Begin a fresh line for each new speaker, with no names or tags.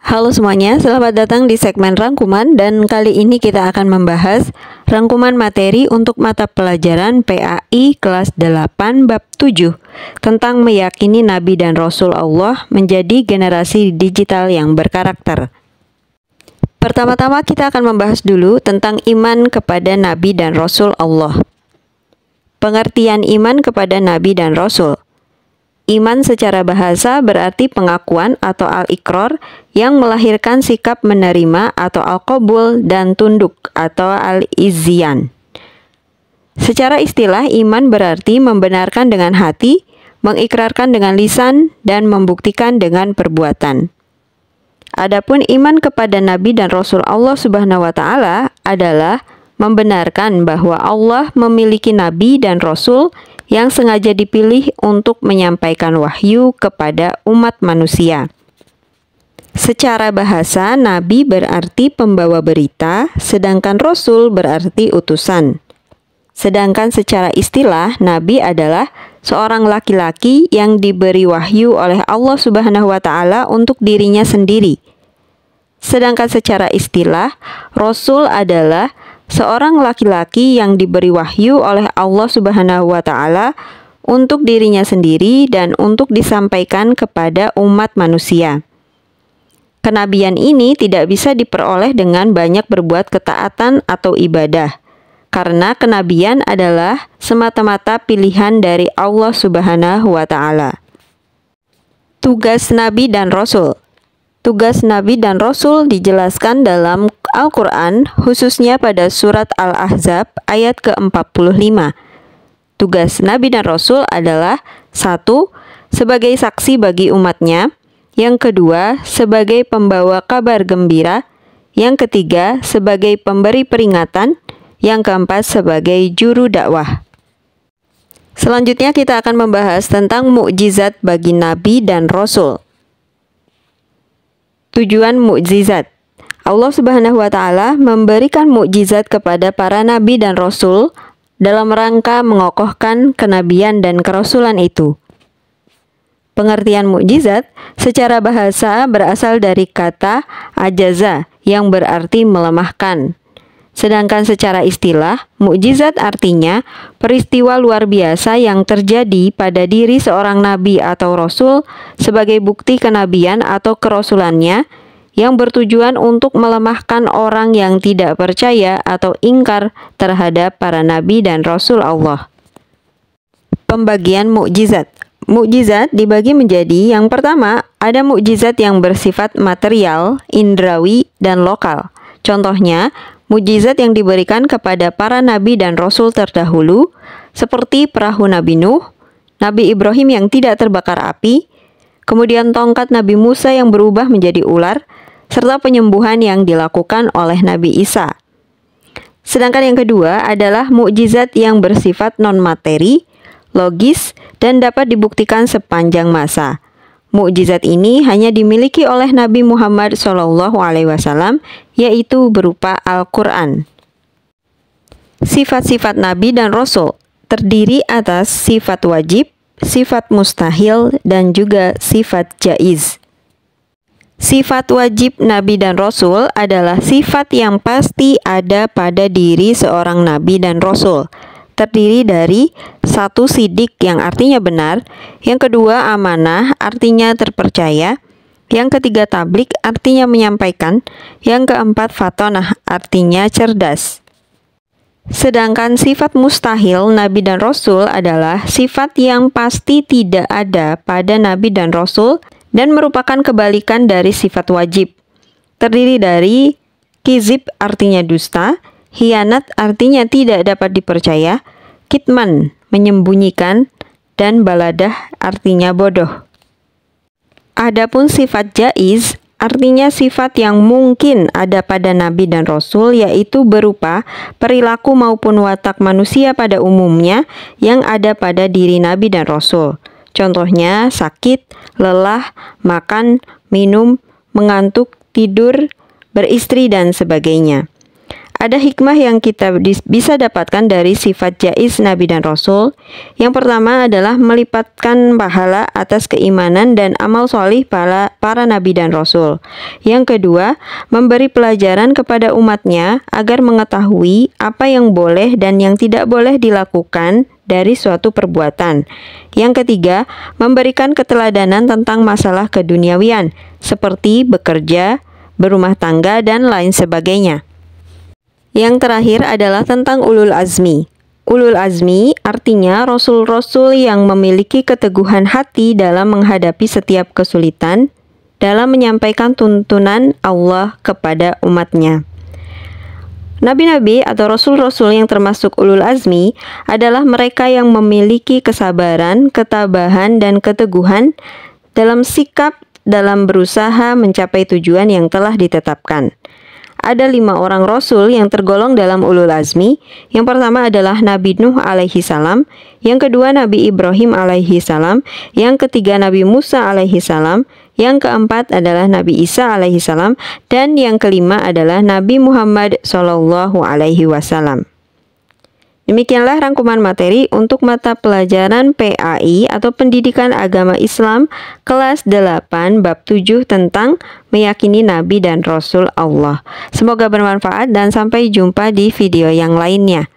Halo semuanya, selamat datang di segmen rangkuman dan kali ini kita akan membahas rangkuman materi untuk mata pelajaran PAI kelas 8 bab 7 tentang meyakini Nabi dan Rasul Allah menjadi generasi digital yang berkarakter. Pertama-tama kita akan membahas dulu tentang iman kepada Nabi dan Rasul Allah. Pengertian iman kepada Nabi dan Rasul. Iman secara bahasa berarti pengakuan atau al-iqrar yang melahirkan sikap menerima atau al-qabul dan tunduk atau al-izyan. Secara istilah, iman berarti membenarkan dengan hati, mengikrarkan dengan lisan, dan membuktikan dengan perbuatan. Adapun iman kepada Nabi dan Rasul Allah Subhanahu wa Ta'ala adalah membenarkan bahwa Allah memiliki Nabi dan Rasul yang sengaja dipilih untuk menyampaikan wahyu kepada umat manusia. Secara bahasa, Nabi berarti pembawa berita, sedangkan Rasul berarti utusan. Sedangkan secara istilah, Nabi adalah seorang laki-laki yang diberi wahyu oleh Allah Subhanahu wa Ta'ala untuk dirinya sendiri. Sedangkan secara istilah, Rasul adalah seorang laki-laki yang diberi wahyu oleh Allah Subhanahu wa Ta'ala untuk dirinya sendiri dan untuk disampaikan kepada umat manusia. Kenabian ini tidak bisa diperoleh dengan banyak berbuat ketaatan atau ibadah, karena kenabian adalah semata-mata pilihan dari Allah Subhanahu wa Ta'ala. Tugas Nabi dan Rasul. Tugas Nabi dan Rasul dijelaskan dalam Al-Quran, khususnya pada surat Al-Ahzab ayat ke-45. Tugas Nabi dan Rasul adalah 1. Sebagai saksi bagi umatnya. Yang kedua, sebagai pembawa kabar gembira. Yang ketiga, sebagai pemberi peringatan. Yang keempat, sebagai juru dakwah. Selanjutnya kita akan membahas tentang mukjizat bagi Nabi dan Rasul. Tujuan mukjizat. Allah Subhanahu wa Ta'ala memberikan mukjizat kepada para nabi dan rasul dalam rangka mengokohkan kenabian dan kerasulan itu. Pengertian mukjizat secara bahasa berasal dari kata ajaza yang berarti melemahkan. Sedangkan secara istilah, mukjizat artinya peristiwa luar biasa yang terjadi pada diri seorang nabi atau rasul sebagai bukti kenabian atau kerasulannya yang bertujuan untuk melemahkan orang yang tidak percaya atau ingkar terhadap para nabi dan rasul Allah. Pembagian mukjizat. Mukjizat dibagi menjadi yang pertama, ada mukjizat yang bersifat material, indrawi, dan lokal. Contohnya, mukjizat yang diberikan kepada para nabi dan rasul terdahulu, seperti perahu Nabi Nuh, Nabi Ibrahim yang tidak terbakar api, kemudian tongkat Nabi Musa yang berubah menjadi ular, serta penyembuhan yang dilakukan oleh Nabi Isa. Sedangkan yang kedua adalah mukjizat yang bersifat non-materi, logis, dan dapat dibuktikan sepanjang masa. Mukjizat ini hanya dimiliki oleh Nabi Muhammad SAW, yaitu berupa Al-Quran. Sifat-sifat Nabi dan Rasul terdiri atas sifat wajib, sifat mustahil, dan juga sifat jaiz. Sifat wajib Nabi dan Rasul adalah sifat yang pasti ada pada diri seorang Nabi dan Rasul. Terdiri dari 1. Sidik yang artinya benar, yang kedua amanah artinya terpercaya, yang ketiga tablik artinya menyampaikan, yang keempat fatonah artinya cerdas. Sedangkan sifat mustahil Nabi dan Rasul adalah sifat yang pasti tidak ada pada Nabi dan Rasul dan merupakan kebalikan dari sifat wajib. Terdiri dari kizib artinya dusta, hianat artinya tidak dapat dipercaya, kitman menyembunyikan, dan baladah artinya bodoh. Adapun sifat jaiz artinya sifat yang mungkin ada pada Nabi dan Rasul, yaitu berupa perilaku maupun watak manusia pada umumnya yang ada pada diri Nabi dan Rasul. Contohnya sakit, lelah, makan, minum, mengantuk, tidur, beristri, dan sebagainya. Ada hikmah yang kita bisa dapatkan dari sifat jaiz Nabi dan Rasul. Yang pertama adalah melipatkan pahala atas keimanan dan amal solih para Nabi dan Rasul. Yang kedua, memberi pelajaran kepada umatnya agar mengetahui apa yang boleh dan yang tidak boleh dilakukan dari suatu perbuatan. Yang ketiga, memberikan keteladanan tentang masalah keduniawian, seperti bekerja, berumah tangga, dan lain sebagainya. Yang terakhir adalah tentang ulul azmi. Ulul azmi artinya rasul-rasul yang memiliki keteguhan hati dalam menghadapi setiap kesulitan dalam menyampaikan tuntunan Allah kepada umatnya. Nabi-nabi atau rasul-rasul yang termasuk ulul azmi adalah mereka yang memiliki kesabaran, ketabahan, dan keteguhan dalam sikap dalam berusaha mencapai tujuan yang telah ditetapkan. Ada 5 orang rasul yang tergolong dalam ulul azmi. Yang pertama adalah Nabi Nuh alaihi salam, yang kedua Nabi Ibrahim alaihi salam, yang ketiga Nabi Musa alaihi salam, yang keempat adalah Nabi Isa alaihi salam, dan yang kelima adalah Nabi Muhammad sallallahu alaihi wasallam. Demikianlah rangkuman materi untuk mata pelajaran PAI atau Pendidikan Agama Islam kelas 8 bab 7 tentang meyakini Nabi dan Rasul Allah. Semoga bermanfaat dan sampai jumpa di video yang lainnya.